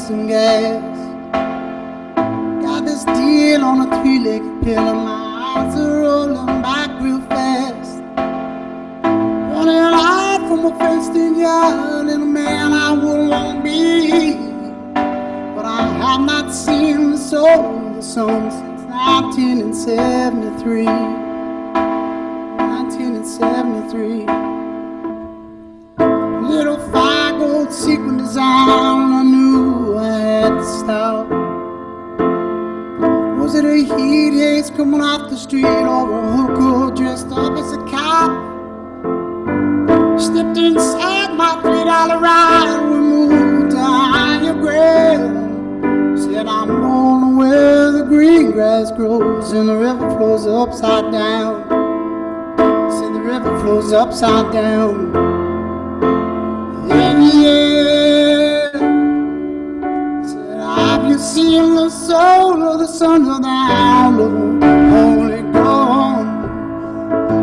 and gas. Got this deal on a three-legged pillow, my eyes are rolling back real fast. Running out from a fenced-in yard, and a man I wouldn't want to be. But I have not seen the soul of the sun since 1973. 1973. Little fire gold sequin design, I knew I had to stop. Was it a heat haze coming off the street, or a hooker dressed up as a cop? Stepped inside my $3 ride, we moved to higher ground. Said I'm going where the green grass grows and the river flows upside down. Said the river flows upside down. Yeah. Said, have you seen the soul of the son of the hour of the Holy Ghost?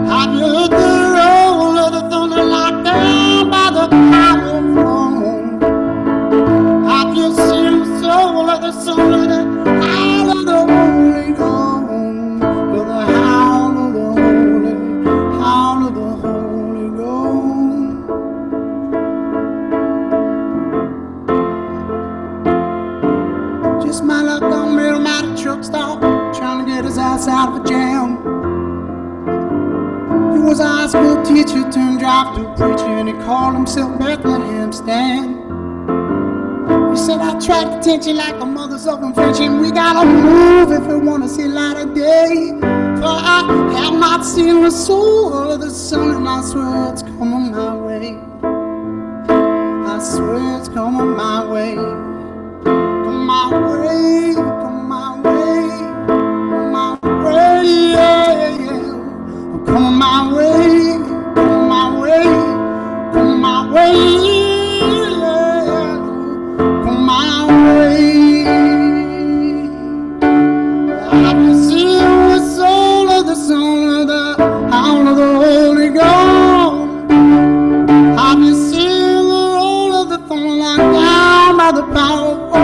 Have you heard the roll of the thunder knocked down by the power throne? Have you seen the soul of the son of the hour of the Holy Ghost? With the howl of the Holy, howl of the Holy Ghost. Just my luck, I met him at a truck stop, trying to get his ass out of a jam. He was a high school teacher turned drive-thru preacher, and he called himself Bethlehem Stan. He said, I tried to teach you like a mother's oven French, and we gotta move if we wanna see light of day. For I have not seen the soul of the sun, and I swear it's coming my way. I swear it's coming my way. Come my way, come my way, come my way, yeah, yeah. Come my way, come my way, come my way, yeah. Come my way. Have you seen the soul of the son of the howl of the Holy Ghost? Have you seen the roll of the thunder knocked down by the power of God?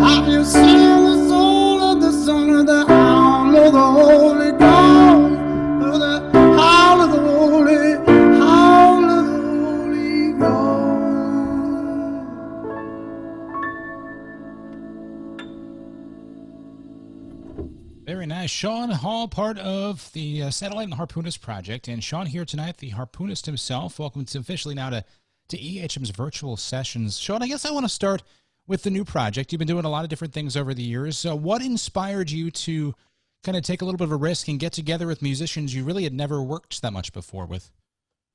Have you seen the soul of the son of the howl of the Holy Ghost? Of the howl of the Holy, howl of the Holy Ghost. Very nice. Sean Hall, part of the Satellite and Harpoonist project. And Sean here tonight, the Harpoonist himself. Welcome to officially now to EHM's virtual sessions. Sean, I guess I want to start with the new project. You've been doing a lot of different things over the years. What inspired you to kind of take a little bit of a risk and get together with musicians you really had never worked that much before with?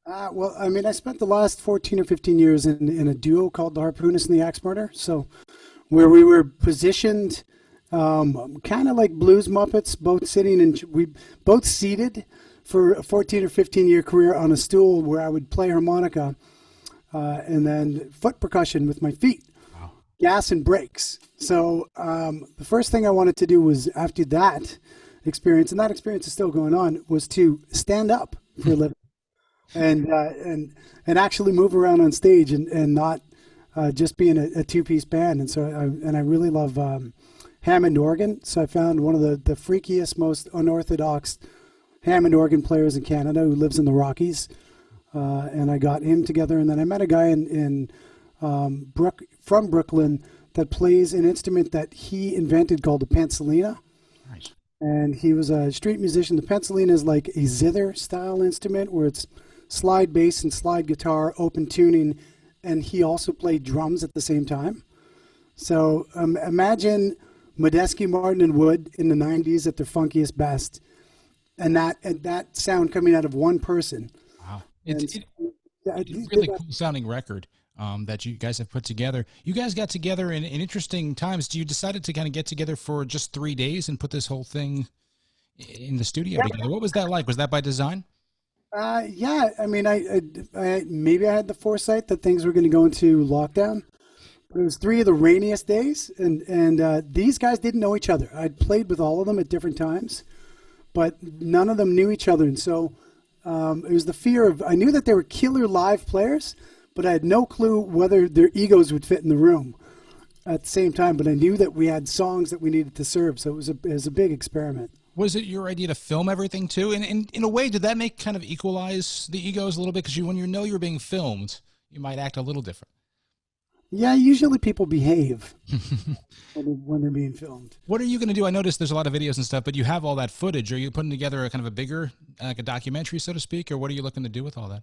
Well, I mean, I spent the last 14 or 15 years in a duo called the Harpoonist and the Axe Murder. So where we were positioned kind of like blues Muppets, both sitting and we both seated for a 14 or 15 year career on a stool where I would play harmonica and then foot percussion with my feet. Wow. Gas and brakes. So the first thing I wanted to do was, after that experience, and that experience is still going on, was to stand up for a living and actually move around on stage and not just being a two-piece band. And so I really love Hammond organ. So I found one of the freakiest, most unorthodox Hammond organ players in Canada who lives in the Rockies. And I got him together, and then I met a guy from Brooklyn that plays an instrument that he invented called the pencilina. Nice. And he was a street musician. The pencilina is like a zither style instrument where it's slide bass and slide guitar, open tuning, and he also played drums at the same time. So imagine Medeski, Martin, and Wood in the 90s at their funkiest best, and that sound coming out of one person. Wow. It's a really cool sounding record that you guys have put together. You guys got together in interesting times. You decided to kind of get together for just 3 days and put this whole thing in the studio together. What was that like? Was that by design? Yeah. I mean, I maybe I had the foresight that things were going to go into lockdown. But it was 3 of the rainiest days, and these guys didn't know each other. I'd played with all of them at different times, but none of them knew each other. And so it was the fear of, I knew that they were killer live players, but I had no clue whether their egos would fit in the room at the same time. But I knew that we had songs that we needed to serve, so it was a big experiment. Was it your idea to film everything too? And in a way, did that make kind of equalize the egos a little bit? Because when you know you're being filmed, you might act a little different. Yeah, usually people behave when they're being filmed. What are you going to do? I noticed there's a lot of videos and stuff, but you have all that footage. Are you putting together a kind of a bigger, like a documentary, so to speak, or what are you looking to do with all that?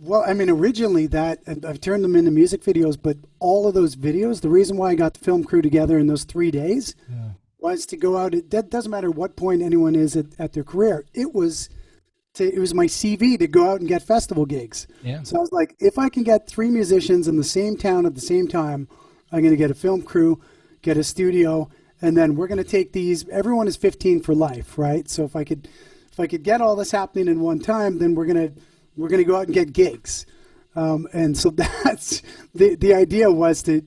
Well, I mean, originally I've turned them into music videos, but all of those videos, the reason why I got the film crew together in those 3 days was to go out. It doesn't matter what point anyone is at their career. It was my CV to go out and get festival gigs. Yeah. So I was like, if I can get 3 musicians in the same town at the same time, I'm going to get a film crew, get a studio, and then we're going to take these. Everyone is 15 for life, right? So if I could get all this happening in one time, then we're going to go out and get gigs. And so that's the idea was to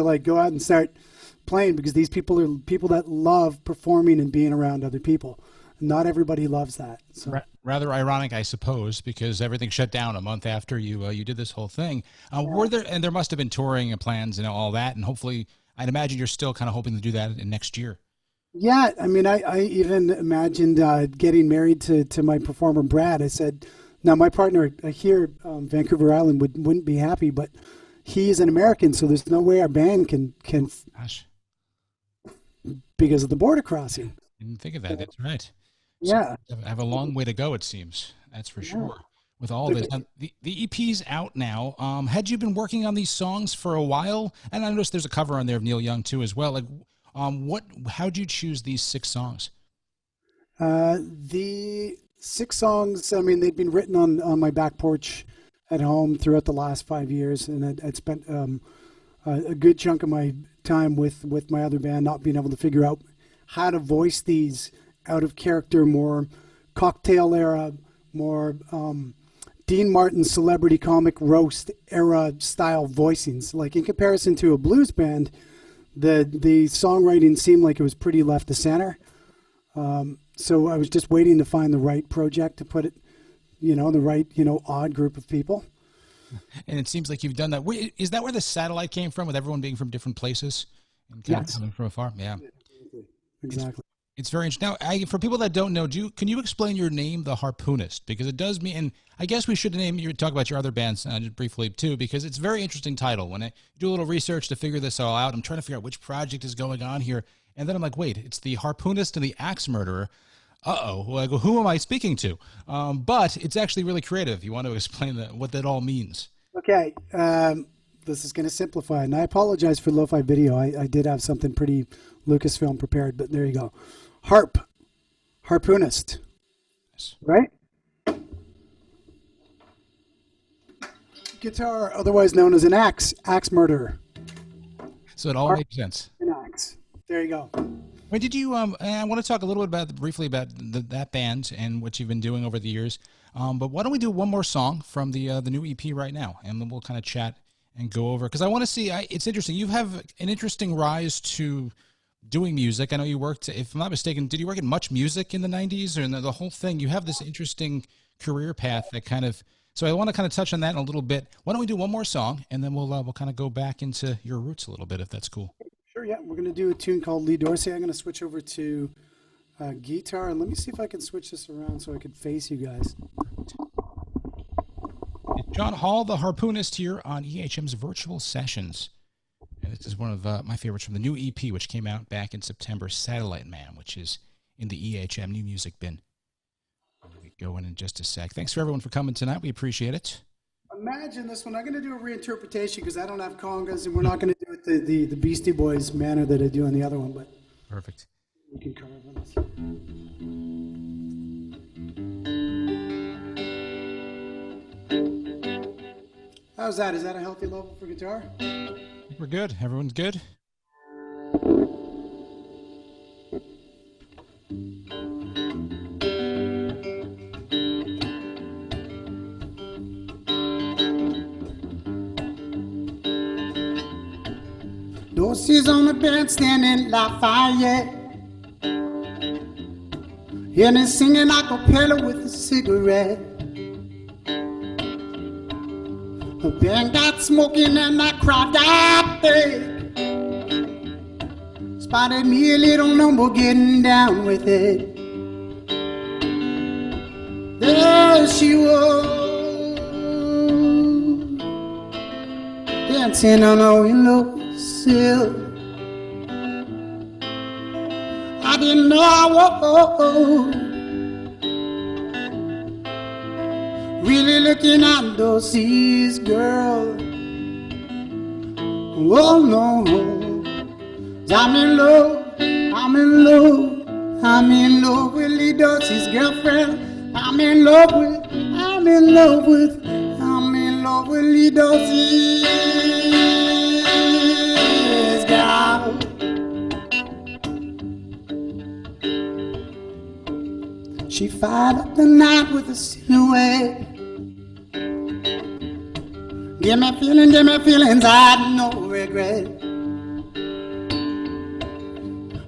like go out and start playing, because these people are people that love performing and being around other people. Not everybody loves that. So. Rather ironic, I suppose, because everything shut down a month after you did this whole thing. There must have been touring and plans and all that, and hopefully, I'd imagine you're still kind of hoping to do that in next year. Yeah, I mean, I even imagined getting married to my performer Brad. I said, now my partner here, Vancouver Island, wouldn't be happy, but he's an American, so there's no way our band can Gosh. Because of the border crossing. Didn't think of that. That's right. Yeah. So I have a long way to go, it seems. That's for sure. With all this. The EP's out now. Had you been working on these songs for a while? And I noticed there's a cover on there of Neil Young, too, as well. Like, how'd you choose these 6 songs? The 6 songs, I mean, they'd been written on my back porch at home throughout the last 5 years. And I'd spent a good chunk of my time with my other band not being able to figure out how to voice these out of character, more cocktail era, more Dean Martin celebrity comic roast era style voicings. Like in comparison to a blues band, the songwriting seemed like it was pretty left to center. So I was just waiting to find the right project to put it, the right, odd group of people. And it seems like you've done that. Is that where the satellite came from, with everyone being from different places and kind of coming from afar? Yeah. Exactly. It's very interesting. Now, for people that don't know, can you explain your name, The Harpoonist? Because it does mean, and I guess we should talk about your other bands just briefly too, because it's a very interesting title. When I do a little research to figure this all out, I'm trying to figure out which project is going on here. And then I'm like, wait, it's The Harpoonist and the Axe Murderer. Like, who am I speaking to? But it's actually really creative. You want to explain what that all means? Okay. This is going to simplify, and I apologize for lo-fi video. I did have something pretty Lucasfilm prepared, but there you go. Harpoonist, right? Guitar, otherwise known as an axe murderer. So it all makes sense. An axe. There you go. When did you? I want to talk a little bit briefly about that band and what you've been doing over the years. But why don't we do one more song from the new EP right now, and then we'll kind of chat and go over, because I want to see. It's interesting. You have an interesting rise to doing music. I know you worked, if I'm not mistaken, did you work in Much Music in the 90s, or in the whole thing? You have this interesting career path that kind of. So I want to kind of touch on that in a little bit. Why don't we do one more song, and then we'll kind of go back into your roots a little bit, if that's cool. Sure, yeah. We're going to do a tune called Lee Dorsey. I'm going to switch over to guitar, and let me see if I can switch this around so I can face you guys. It's John Hall, the Harpoonist, here on EHM's Virtual Sessions. And this is one of my favorites from the new EP, which came out back in September, Satellite Man, which is in the EHM New Music bin. We go in just a sec. Thanks for everyone for coming tonight. We appreciate it. Imagine this one. I'm going to do a reinterpretation because I don't have congas, and we're not going to do it the Beastie Boys manner that I do on the other one. But perfect. We can cover on this. How's that? Is that a healthy level for guitar? We're good. Everyone's good. Dorsey's on the bandstand in Lafayette, and he's singing a cappella with a cigarette. The band got smoking and that crowd got big. Spotted me a little number getting down with it. There she was, dancing on a windowsill. I didn't know I was really looking at Dulcie's girl. Oh no, I'm in love, I'm in love, I'm in love with Lee Dulcie's girlfriend. I'm in love with Lee Dulcie's girl. She fired up the night with a silhouette. Give me feelings I no regret.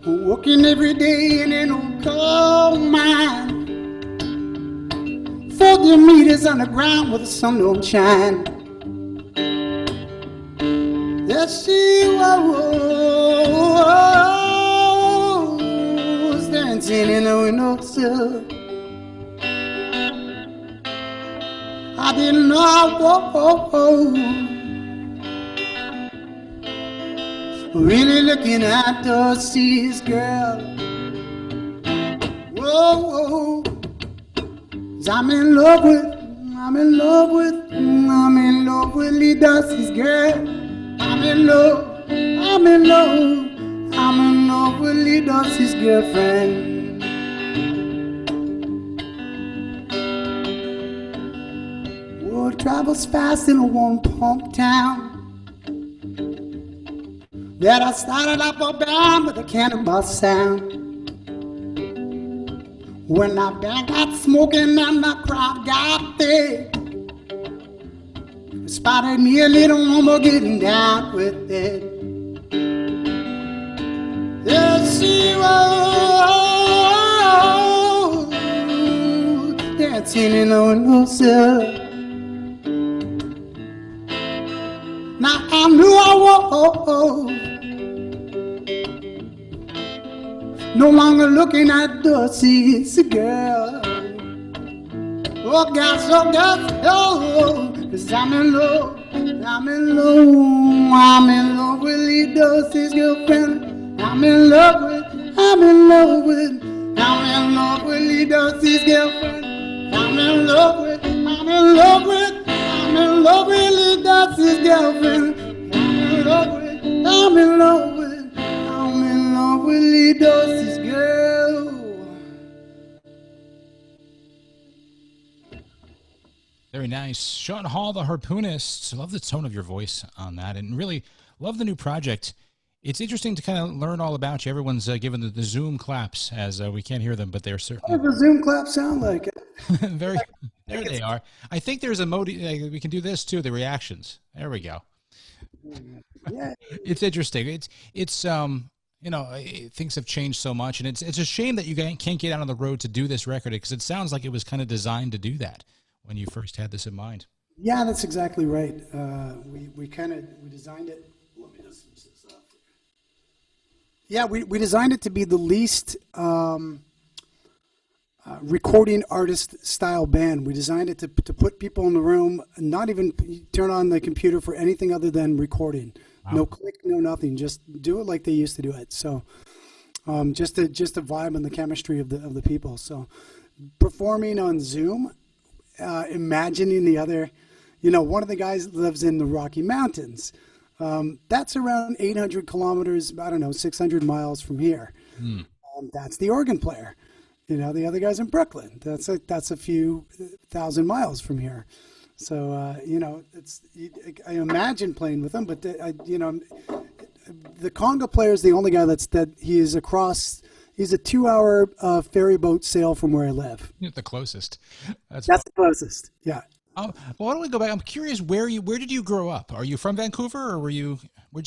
Working every day in an old coal mine. 40 meters underground where the sun don't shine. There she was, dancing in the windowsill. I didn't know I was really looking at Dulcie's girl. Whoa, whoa. I'm in love with Lee Dulcie's girl. I'm in love with Lee Dulcie's girlfriend. World travels fast in a one pump town. That I started up a band with a cannonball sound. When that band got smoking and the crowd got big, spotted me a little woman getting down with it. There she was, dancing in the windowsill. Now I knew I was no longer looking at Dulcie's girl. Oh gosh, oh, 'cause I'm in love with Lee Dulcie's girlfriend. I'm in love with Lee Dulcie's girlfriend. I'm in love with Lee Dulcie's girlfriend. I'm in love with Lee Dulcie's girl. Very nice. Sean Hall, the Harpoonist. Love the tone of your voice on that, and really love the new project. It's interesting to kind of learn all about you. Everyone's giving the Zoom claps, as we can't hear them, but they're certainly... What does the Zoom clap sound like? Very. There they are. I think there's a mode. We can do this too, the reactions. There we go. Yeah. It's interesting. It's you know, things have changed so much, and it's a shame that you can't get out on the road to do this record, because it sounds like it was kind of designed to do that when you first had this in mind. Yeah, that's exactly right. We designed it. Let me just switch this off. Yeah, we designed it to be the least recording artist style band. We designed it to put people in the room, not even turn on the computer for anything other than recording. Wow. No click, no nothing. Just do it like they used to do it. So just the vibe and the chemistry of the people. So performing on Zoom, imagining the other, one of the guys lives in the Rocky Mountains. That's around 800 kilometers, 600 miles from here. That's the organ player. The other guy's in Brooklyn. That's a few thousand miles from here. So, I imagine playing with him, but the conga player is the only guy he is across. He's a 2-hour ferry boat sail from where I live. The closest. That's the closest. Yeah. Well, why don't we go back? I'm curious, where did you grow up? Are you from Vancouver, or where'd you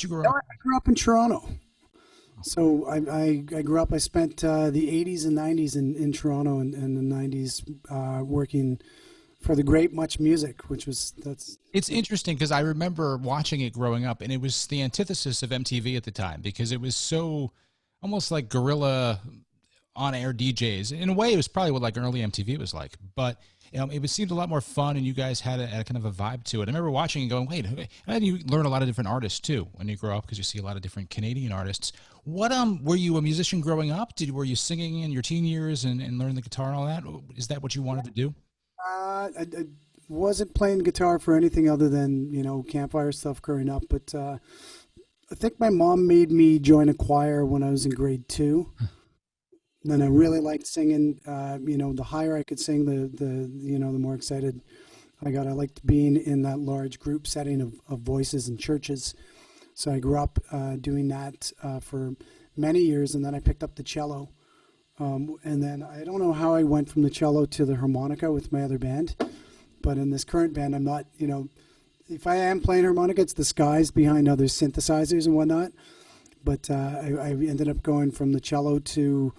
grow up? I grew up in Toronto. So I grew up. I spent the 80s and 90s in Toronto, and the 90s working for the great Much Music, which was It's interesting because I remember watching it growing up, and it was the antithesis of MTV at the time because it was so almost like guerrilla on-air DJs. In a way, it was probably what like early MTV was like, but it seemed a lot more fun, and you guys had a kind of a vibe to it. I remember watching and going, wait, and you learn a lot of different artists too when you grow up because you see a lot of different Canadian artists. What were you a musician growing up? Were you singing in your teen years and learning the guitar and all that? Is that what you wanted to do? I wasn't playing guitar for anything other than campfire stuff growing up, but I think my mom made me join a choir when I was in grade 2. And I really liked singing. The higher I could sing, the more excited I got. I liked being in that large group setting of voices in churches. So I grew up doing that for many years, and then I picked up the cello. And then I don't know how I went from the cello to the harmonica with my other band, but in this current band, I'm not. If I am playing harmonica, it's disguised behind other synthesizers and whatnot. But I ended up going from the cello to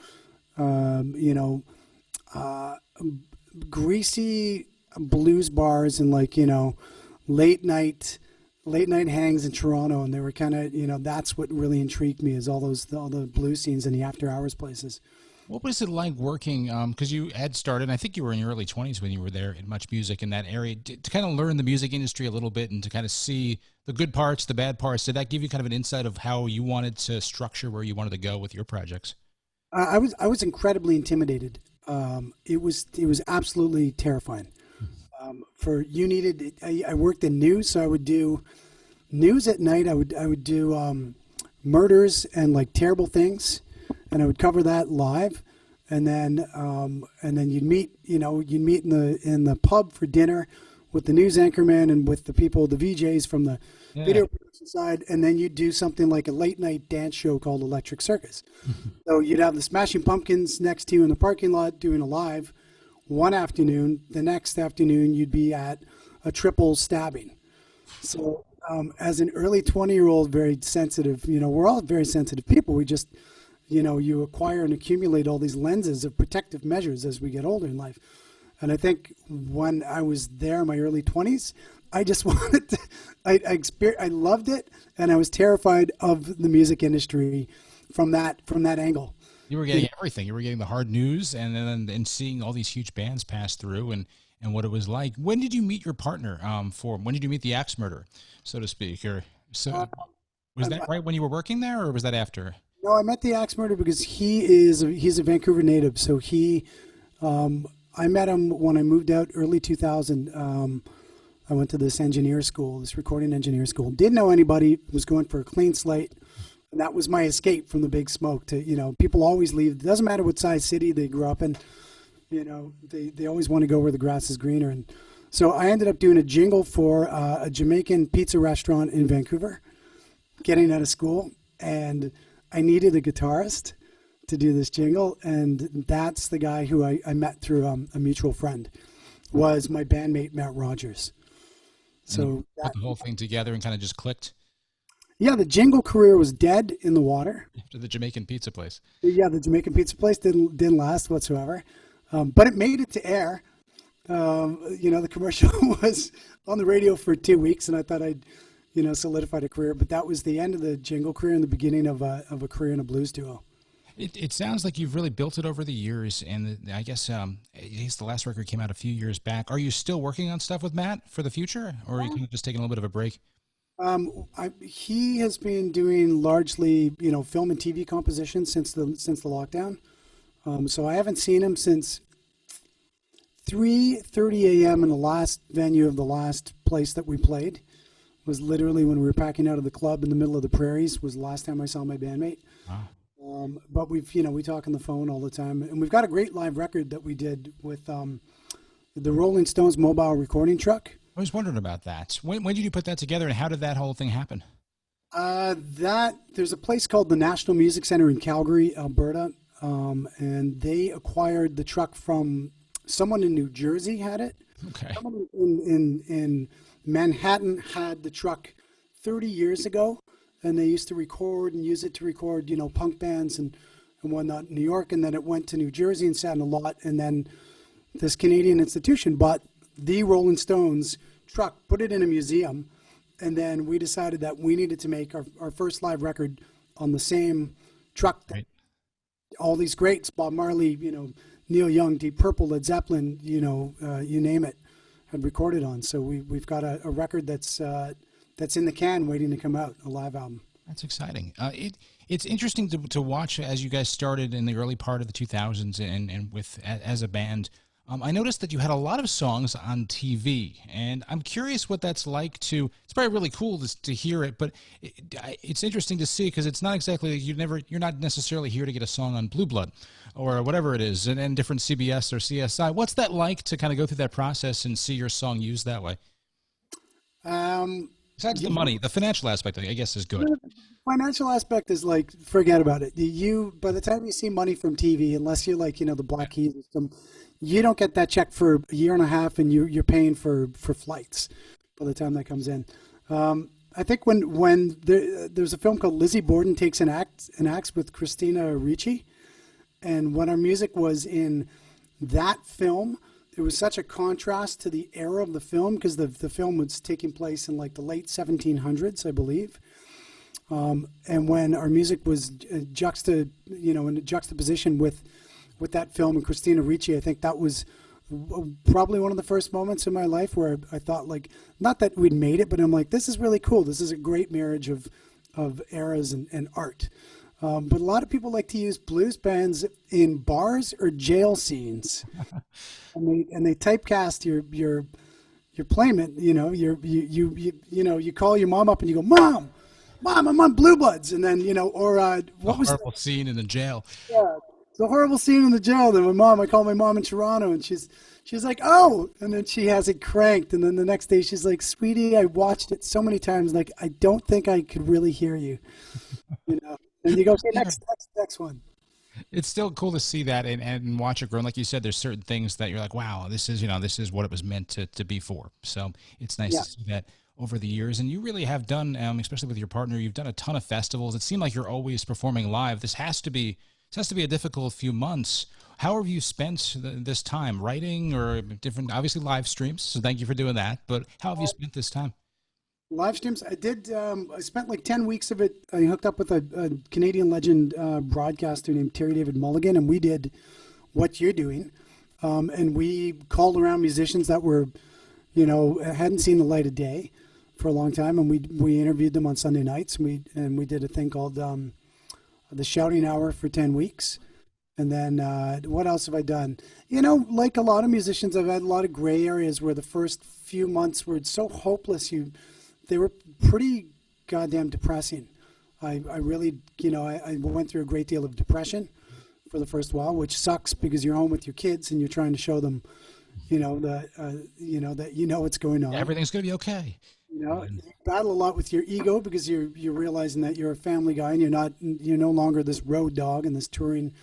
greasy blues bars and late night hangs in Toronto, and they were kind of that's what really intrigued me is all the blues scenes and the after hours places. What was it like working, because you had started, I think you were in your early 20s when you were there in Much Music in that area, to kind of learn the music industry a little bit and to kind of see the good parts, the bad parts. Did that give you kind of an insight of how you wanted to structure where you wanted to go with your projects? I was incredibly intimidated. It was absolutely terrifying. I worked in news, so I would do news at night. I would do murders and terrible things, and I would cover that live. And then you'd meet in the pub for dinner with the news anchorman and with the VJs from the video production side, and then you'd do something like a late night dance show called Electric Circus. So you'd have the Smashing Pumpkins next to you in the parking lot doing a live one afternoon. The next afternoon you'd be at a triple stabbing. So as an early 20-year-old, very sensitive, we're all very sensitive people. We just, you acquire and accumulate all these lenses of protective measures as we get older in life. And I think when I was there in my early 20s, I just wanted to, I loved it, and I was terrified of the music industry from that angle. You were getting everything. You were getting the hard news and seeing all these huge bands pass through and what it was like. When did you meet your partner when did you meet the axe murderer, so to speak? Was that right when you were working there, or was that after? No, I met the axe murderer because he's a Vancouver native. So I met him when I moved out early 2000. I went to this recording engineer school. Didn't know anybody, was going for a clean slate. And that was my escape from the big smoke to, people always leave. It doesn't matter what size city they grew up in. They always want to go where the grass is greener. And so I ended up doing a jingle for a Jamaican pizza restaurant in Vancouver, getting out of school. And I needed a guitarist to do this jingle. And that's the guy who I met through a mutual friend, was my bandmate, Matt Rogers. So put the whole thing together and kind of just clicked. Yeah, the jingle career was dead in the water. After the Jamaican pizza place. Yeah, the Jamaican pizza place didn't last whatsoever, but it made it to air. The commercial was on the radio for 2 weeks, and I thought I'd, solidified a career. But that was the end of the jingle career and the beginning of a career in a blues duo. It sounds like you've really built it over the years, and I guess the last record came out a few years back. Are you still working on stuff with Matt for the future, or are you kind of just taking a little bit of a break? He has been doing largely, film and TV composition since the lockdown. So I haven't seen him since 3:30 a.m. in the last venue of the last place that we played. Was literally when we were packing out of the club in the middle of the prairies. Was the last time I saw my bandmate. Wow. But we talk on the phone all the time, and we've got a great live record that we did with the Rolling Stones mobile recording truck. I was wondering about that. When did you put that together, and how did that whole thing happen? There's a place called the National Music Center in Calgary, Alberta, and they acquired the truck from someone in New Jersey. Had it. Okay. Someone in Manhattan had the truck 30 years ago, and they used to record and use it to record, punk bands and whatnot in New York, and then it went to New Jersey and sat in a lot, and then this Canadian institution bought the Rolling Stones truck, put it in a museum, and then we decided that we needed to make our first live record on the same truck that Right. all these greats, Bob Marley, Neil Young, Deep Purple, Led Zeppelin, you name it, had recorded on. So we've got a record that's in the can waiting to come out, a live album. That's exciting. It's interesting to watch as you guys started in the early part of the 2000s and with as a band. I noticed that you had a lot of songs on TV, and I'm curious what that's like to. It's probably really cool to hear it, but it's interesting to see because it's not exactly you're not necessarily here to get a song on Blue Blood or whatever it is, and different CBS or CSI. What's that like to kind of go through that process and see your song used that way? Besides the money, the financial aspect, I guess, is good. Financial aspect is like, forget about it. By the time you see money from TV, unless you're like, the Black Keys system, you don't get that check for a year and a half, and you're paying for flights by the time that comes in. I think when there's a film called Lizzie Borden Takes an Axe with Christina Ricci, and when our music was in that film, it was such a contrast to the era of the film because the film was taking place in like the late 1700s, I believe. And when our music was in juxtaposition with that film and Christina Ricci, I think that was probably one of the first moments in my life where I thought, like, not that we'd made it, but I'm like, this is really cool. This is a great marriage of eras and art. But a lot of people like to use blues bands in bars or jail scenes, and they typecast your playmate. You call your mom up and you go, Mom, I'm on Blue Bloods, and then what was horrible scene in the jail? Yeah, it's a horrible scene in the jail. Then I call my mom in Toronto, and she's like, oh, and then she has it cranked, and then the next day she's like, sweetie, I watched it so many times, like I don't think I could really hear you, And you go, okay, next one. It's still cool to see that and watch it grow. And like you said, there's certain things that you're like, wow, this is what it was meant to be for. So it's nice to see that over the years. And you really have done, especially with your partner, you've done a ton of festivals. It seemed like you're always performing live. This has to be a difficult few months. How have you spent this time writing or different, obviously live streams? So thank you for doing that. But how have you spent this time? Live streams, I did. I spent like 10 weeks of it. I hooked up with a Canadian legend broadcaster named Terry David Mulligan, and we did what you're doing. And we called around musicians that were, hadn't seen the light of day for a long time, and we interviewed them on Sunday nights. And we did a thing called the Shouting Hour for 10 weeks. And then what else have I done? Like a lot of musicians, I've had a lot of gray areas where the first few months were so hopeless. They were pretty goddamn depressing. I really, I went through a great deal of depression for the first while, which sucks because you're home with your kids and you're trying to show them, that what's going on. Everything's going to be okay. You battle a lot with your ego because you're realizing that you're a family guy and you're no longer this road dog and this touring.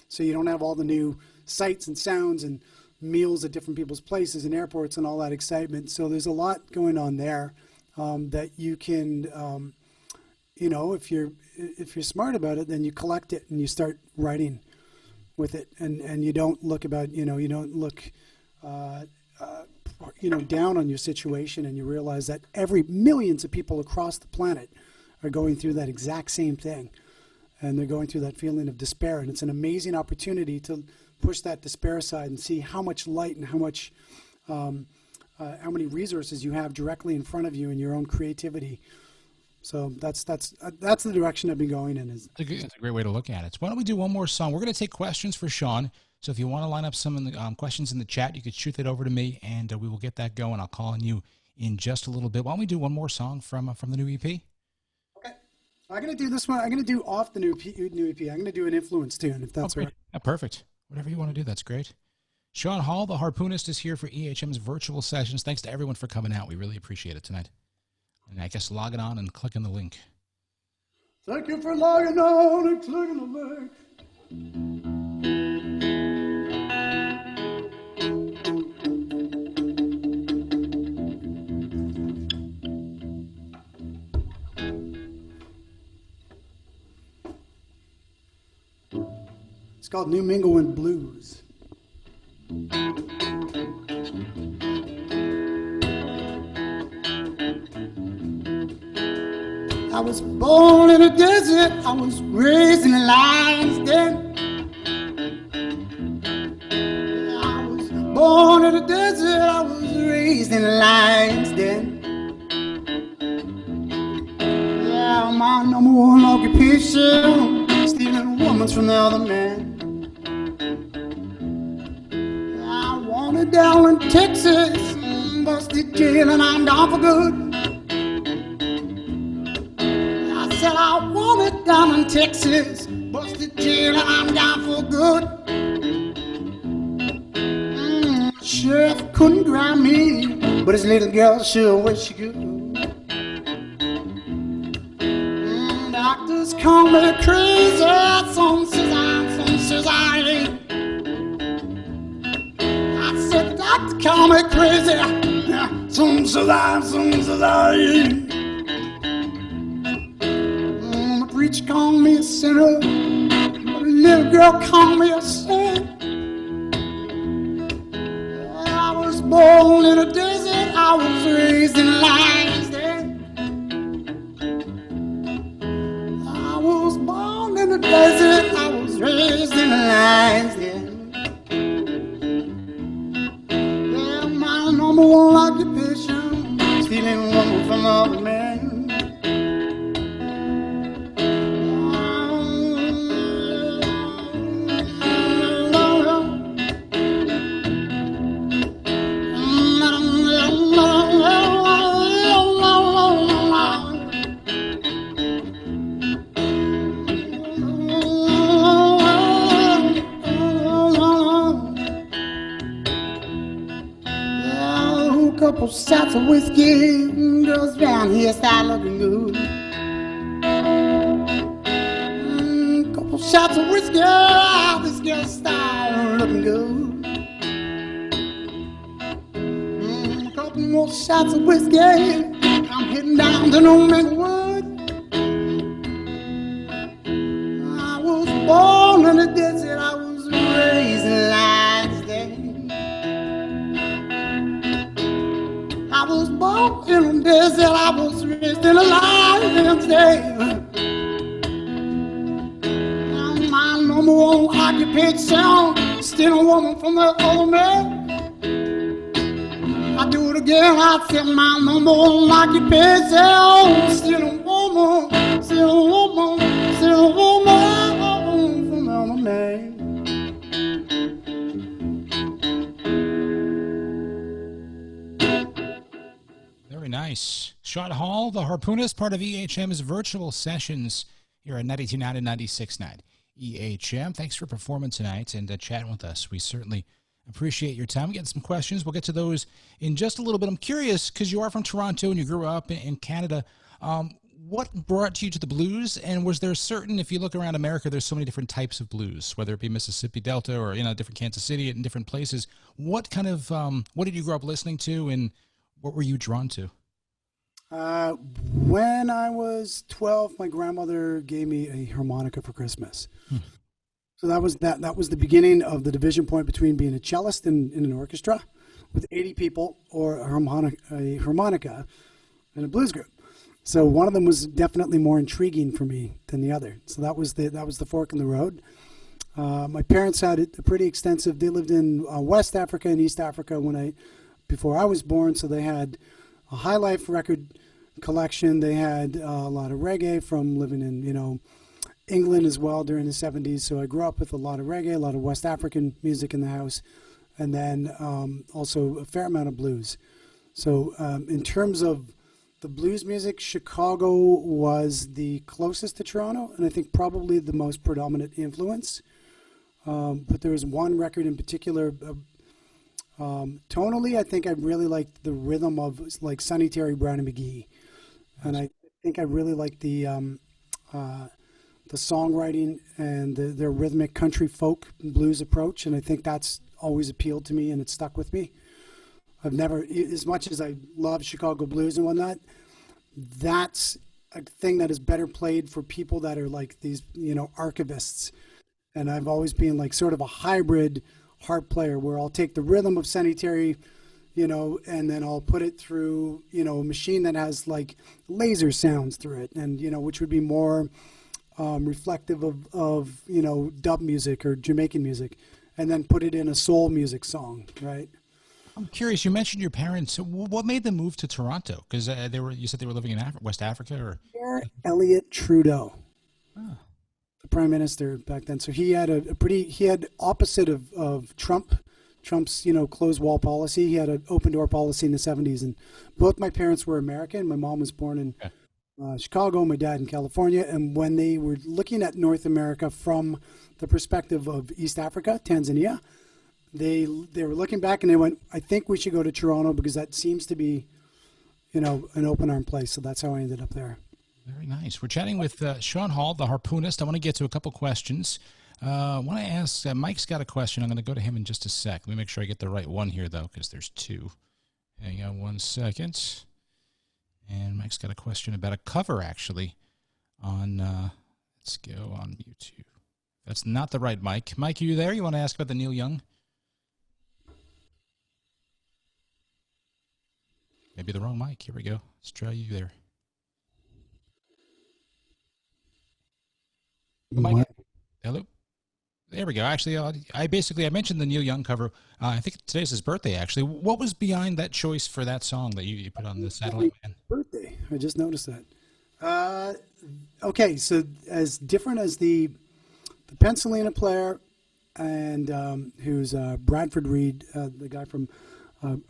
So you don't have all the new sights and sounds and meals at different people's places and airports and all that excitement. So there's a lot going on there. That you can, if you're smart about it, then you collect it and you start writing with it, and you don't look down on your situation, and you realize that millions of people across the planet are going through that exact same thing, and they're going through that feeling of despair, and it's an amazing opportunity to push that despair aside and see how much light and how many resources you have directly in front of you in your own creativity. So that's the direction I've been going in. It's a great way to look at it. So why don't we do one more song? We're going to take questions for Sean. So if you want to line up some of the questions in the chat, you could shoot that over to me, and we will get that going. I'll call on you in just a little bit. Why don't we do one more song from the new EP? Okay. I'm going to do this one. I'm going to do off the new EP. I'm going to do an influence tune, if that's right. Yeah, perfect. Whatever you want to do, that's great. Sean Hall, the Harpoonist, is here for EHM's virtual sessions. Thanks to everyone for coming out. We really appreciate it tonight. And I guess logging on and clicking the link. Thank you for logging on and clicking the link. It's called Mingle and Blues. was born in the desert, I was raised in the lion's den. I was born in the desert, I was raised in the lion's den. Yeah, my number one occupation, stealing women from the other man. I wanted down in Texas, busted jail and I'm gone for good. I said I want it down in Texas, busted jail and I'm gone for good. Sheriff couldn't grab me, but his little girl sure wish she could. Doctors call me crazy, some says I ain't. I said doctor call me crazy, some says I ain't. The preacher call me a sinner, but the little girl call me a saint. I was born in a desert, I was raised in lion's den. I was born in the desert, I was raised in the lion's den. Yeah, my number one occupation, stealing woman from other men. Couple shots of whiskey, girls round here start looking good. Couple shots of whiskey, this girl start looking good. Couple more shots of whiskey, I'm heading down to no Minglewood. I was born in the desert, I was raised in lion's den. I was born in the desert, I was raised in a lion's den. My number one occupation, stealing a woman from the old man. I do it again, I said my number one occupation, stealing a woman from the old man. Very nice. Sean Hall, the Harpoonist, part of EHM's virtual sessions here at 92.9 and 96.9. EHM, thanks for performing tonight and chatting with us. We certainly appreciate your time. Getting some questions. We'll get to those in just a little bit. I'm curious, because you are from Toronto and you grew up in Canada, what brought you to the blues? And was there certain, if you look around America, there's so many different types of blues, whether it be Mississippi Delta or, different Kansas City and different places. What kind of, what did you grow up listening to, and what were you drawn to? When I was 12, my grandmother gave me a harmonica for Christmas. So that was the beginning of the division point between being a cellist in an orchestra with 80 people or a harmonica in a blues group. So one of them was definitely more intriguing for me than the other. So that was the fork in the road. My parents had a pretty extensive. They lived in West Africa and East Africa before I was born. So they had a high life record collection. They had a lot of reggae from living in England as well during the 70s. So I grew up with a lot of reggae, a lot of West African music in the house, and then also a fair amount of blues. So in terms of the blues music, Chicago was the closest to Toronto, and I think probably the most predominant influence. But there was one record in particular. Tonally, I think I really liked the rhythm of like Sonny Terry, Brown and McGee, and I think I really liked the songwriting and their rhythmic country folk blues approach, and I think that's always appealed to me and it's stuck with me. I've never, as much as I love Chicago blues and whatnot, that's a thing that is better played for people that are like these, archivists. And I've always been like sort of a hybrid harp player where I'll take the rhythm of Sonny Terry, and then I'll put it through, a machine that has like laser sounds through it, and, which would be more reflective of dub music or Jamaican music, and then put it in a soul music song, right? I'm curious. You mentioned your parents. What made them move to Toronto? Because you said they were living in West Africa, or Pierre Elliott Trudeau, oh. the prime minister back then. So he had he had opposite of Trump's closed wall policy. He had an open door policy in the 70s, and both my parents were American. My mom was born in Chicago, my dad in California. And when they were looking at North America from the perspective of East Africa, Tanzania, they were looking back and they went, I think we should go to Toronto because that seems to be, an open arm place. So that's how I ended up there. Very nice. We're chatting with Sean Hall, the harpoonist. I want to get to a couple questions. I want to ask, Mike's got a question. I'm going to go to him in just a sec. Let me make sure I get the right one here, though, because there's two. Hang on 1 second. And Mike's got a question about a cover, actually, on, let's go on YouTube. That's not the right Mike. Mike, are you there? You want to ask about the Neil Young? Maybe the wrong mic. Here we go. Let's try you there. Mike. Hello. There we go. Actually, I mentioned the Neil Young cover. I think today's his birthday, actually. What was behind that choice for that song that you put on the Satellite Man? Birthday. I just noticed that. Okay, so as different as the Pennsylvania player and who's Bradford Reed, the guy from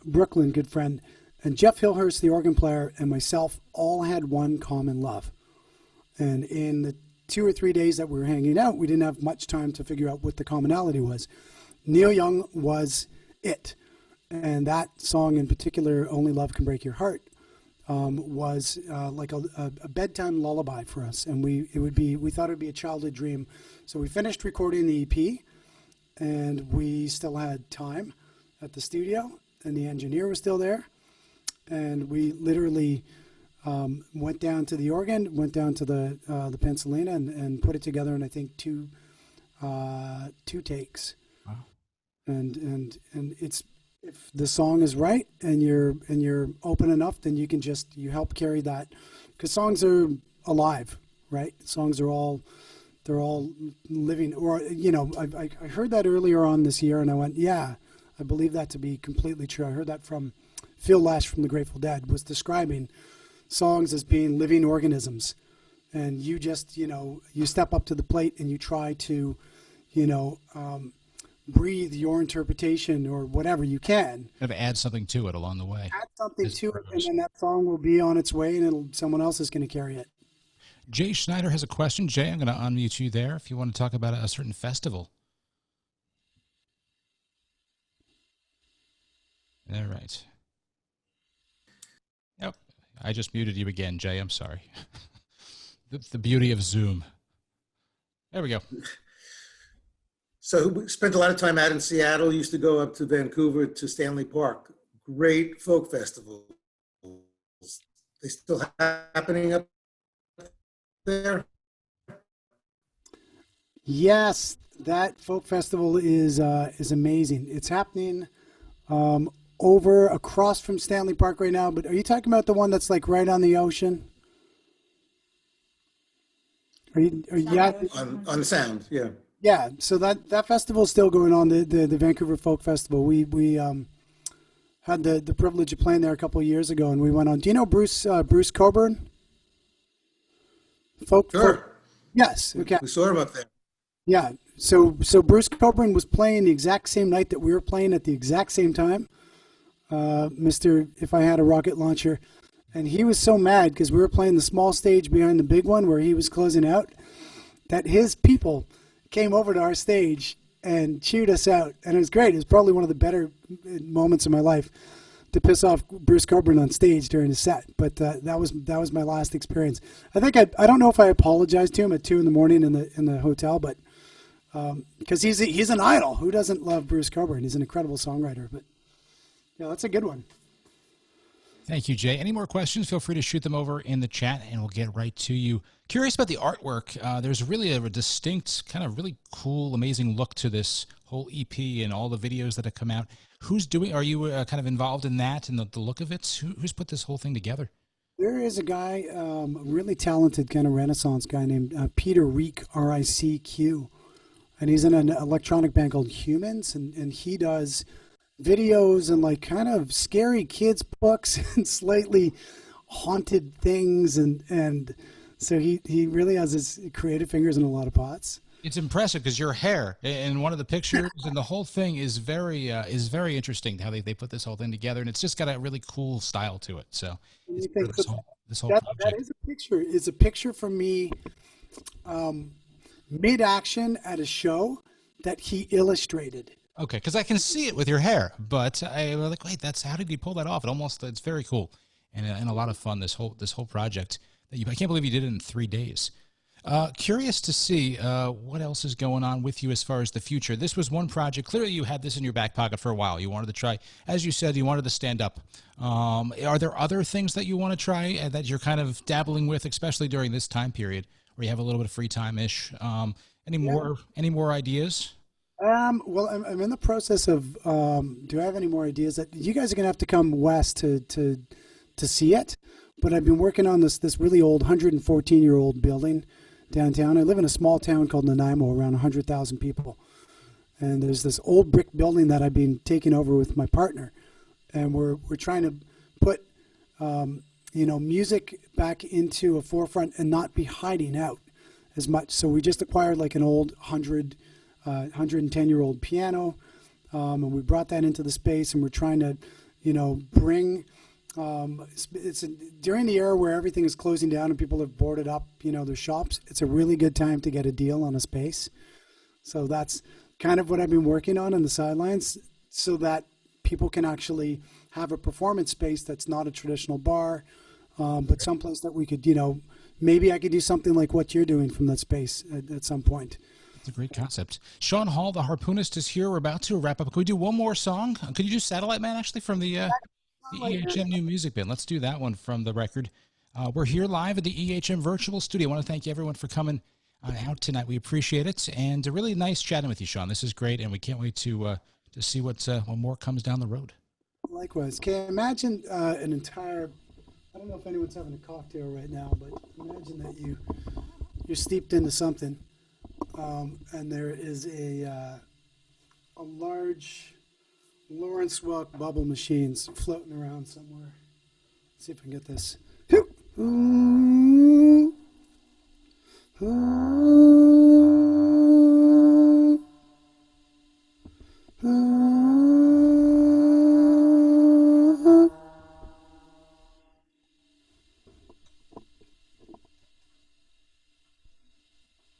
Brooklyn, good friend, and Jeff Hillhurst, the organ player, and myself all had one common love. And in the 2 or 3 days that we were hanging out, we didn't have much time to figure out what the commonality was. Neil Young was it. And that song in particular, Only Love Can Break Your Heart, was like a bedtime lullaby for us. And we thought it would be a childhood dream. So we finished recording the EP, and we still had time at the studio, and the engineer was still there. And we literally went down to the organ, went down to the Pennsylvania, and put it together in I think two takes. Wow. And it's, if the song is right and you're open enough, then you help carry that, because songs are alive, right? Songs are they're all living. Or I heard that earlier on this year, and I went, yeah, I believe that to be completely true. I heard that from Phil Lesh from the Grateful Dead, was describing songs as being living organisms, and you just you step up to the plate and you try to breathe your interpretation or whatever you can, and add something to it along the way. Add something to it, and then that song will be on its way, and someone else is going to carry it. Jay Schneider has a question. Jay, I'm going to unmute you there if you want to talk about a certain festival. All right. Yep. I just muted you again, Jay. I'm sorry. The beauty of Zoom. There we go. So we spent a lot of time out in Seattle, used to go up to Vancouver to Stanley Park. Great folk festivals. They still happening up there? Yes, that folk festival is amazing. It's happening over across from Stanley Park right now, but are you talking about the one that's like right on the ocean? Are you On the Sound, yeah. Yeah, so that festival is still going on, the Vancouver Folk Festival. We had the privilege of playing there a couple of years ago, and we went on. Do you know Bruce Coburn? Folk. Yes. Okay. We saw him up there. Yeah. So Bruce Coburn was playing the exact same night that we were playing at the exact same time. Mr. If I Had a Rocket Launcher, and he was so mad because we were playing the small stage behind the big one where he was closing out, that his people came over to our stage and chewed us out, and it was great. It was probably one of the better moments of my life to piss off Bruce Coburn on stage during his set. But that was my last experience. I think I don't know if I apologized to him at 2 a.m. in the hotel, but because he's an idol. Who doesn't love Bruce Coburn? He's an incredible songwriter. But yeah, that's a good one. Thank you, Jay. Any more questions? Feel free to shoot them over in the chat, and we'll get right to you. Curious about the artwork. There's really a distinct, kind of really cool, amazing look to this whole EP and all the videos that have come out. Who's doing? Are you kind of involved in that and the look of it? Who's put this whole thing together? There is a guy, a really talented kind of Renaissance guy named Peter Rick, R-I-C-Q. And he's in an electronic band called Humans, and he does videos and like kind of scary kids books and slightly haunted things, and so he really has his creative fingers in a lot of pots. It's impressive because your hair in one of the pictures and the whole thing is very interesting how they put this whole thing together, and it's just got a really cool style to it. So it's this whole project. That is a picture. It's a picture from me mid-action at a show that he illustrated. Okay, because I can see it with your hair, but I was like, wait, how did he pull that off? It's very cool and a lot of fun. This whole project I can't believe you did it in 3 days. Curious to see what else is going on with you as far as the future. This was one project. Clearly, you had this in your back pocket for a while. You wanted to try, as you said, you wanted to stand up. Are there other things that you want to try that you're kind of dabbling with, especially during this time period where you have a little bit of free time-ish? Any more ideas? Well, I'm in the process of. Do I have any more ideas? That you guys are gonna have to come west to see it. But I've been working on this really old 114-year-old building downtown. I live in a small town called Nanaimo, around 100,000 people. And there's this old brick building that I've been taking over with my partner, and we're trying to put music back into a forefront and not be hiding out as much. So we just acquired like an old 110-year-old piano, and we brought that into the space, and we're trying to, bring. It's during the era where everything is closing down and people have boarded up, their shops. It's a really good time to get a deal on a space. So that's kind of what I've been working on the sidelines, so that people can actually have a performance space that's not a traditional bar, but someplace that we could, maybe I could do something like what you're doing from that space at some point. It's a great concept. Sean Hall, the Harpoonist, is here. We're about to wrap up. Could we do one more song? Could you do Satellite Man, actually, from the EHM New Music Bin? Let's do that one from the record. We're here live at the EHM Virtual Studio. I want to thank everyone for coming out tonight. We appreciate it, and really nice chatting with you, Sean. This is great, and we can't wait to see what more comes down the road. Likewise. Can you imagine an entire? I don't know if anyone's having a cocktail right now, but imagine that you're steeped into something, and there is a large Lawrence Welk bubble machines floating around somewhere. Let's see if I can get this. Ooh. Ooh.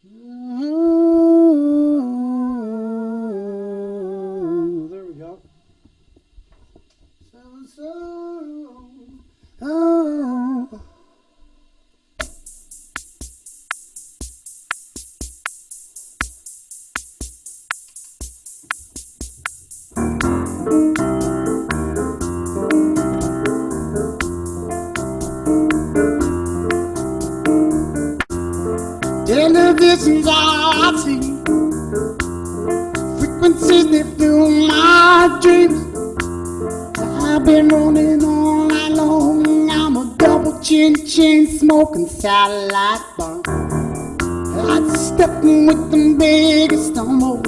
Ooh. There we go. Oh. Television's all I see. Frequencies that fill my dreams. I've been rolling all night long. I'm a double chin smoking satellite bar. I'm stepping with the biggest stumble.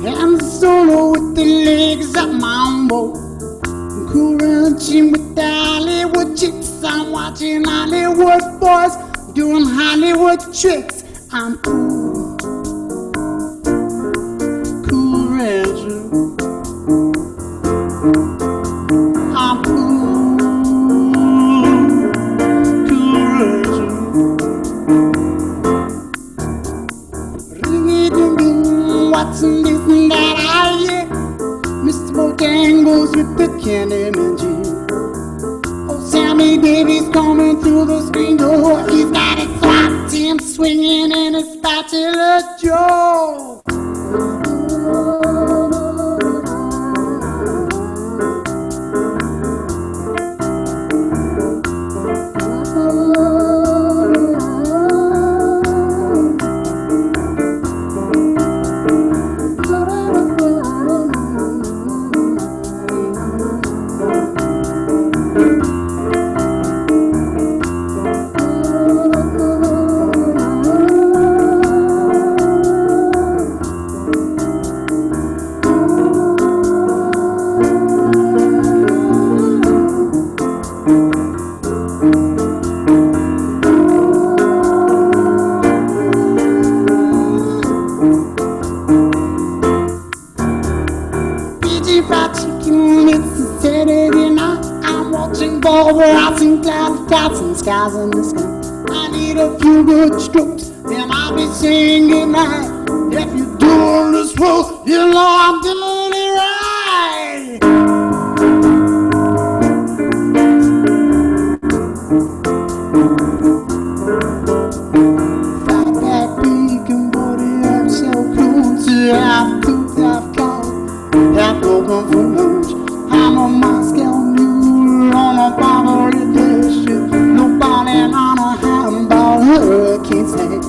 I'm solo with the legs up my own boat. I'm cool ranching with the Hollywood chicks. I'm watching Hollywood boys doing Hollywood tricks. I'm cool, cool rancher. I'm cool, cool rancher. Ring-a-ding-ding, what's in this and that I hear? Mr. Bojangles with the Candyman G. Oh, Sammy Davis coming through the screen door. He's got his SWAT team swinging in his spatula jaw. chicken bits and Saturday night. I'm watching Barbara, I sing clouds and skies in the sky. I need a few good strokes, and I'll be singing right. If you're doing this road, you know I'm doing it right. Fat back bacon, body, I'm so cool to have cooked, I've gone, half open for lunch. I'm a Moscow mule on a Barbary dish. Nobody on a handball hurricane stage.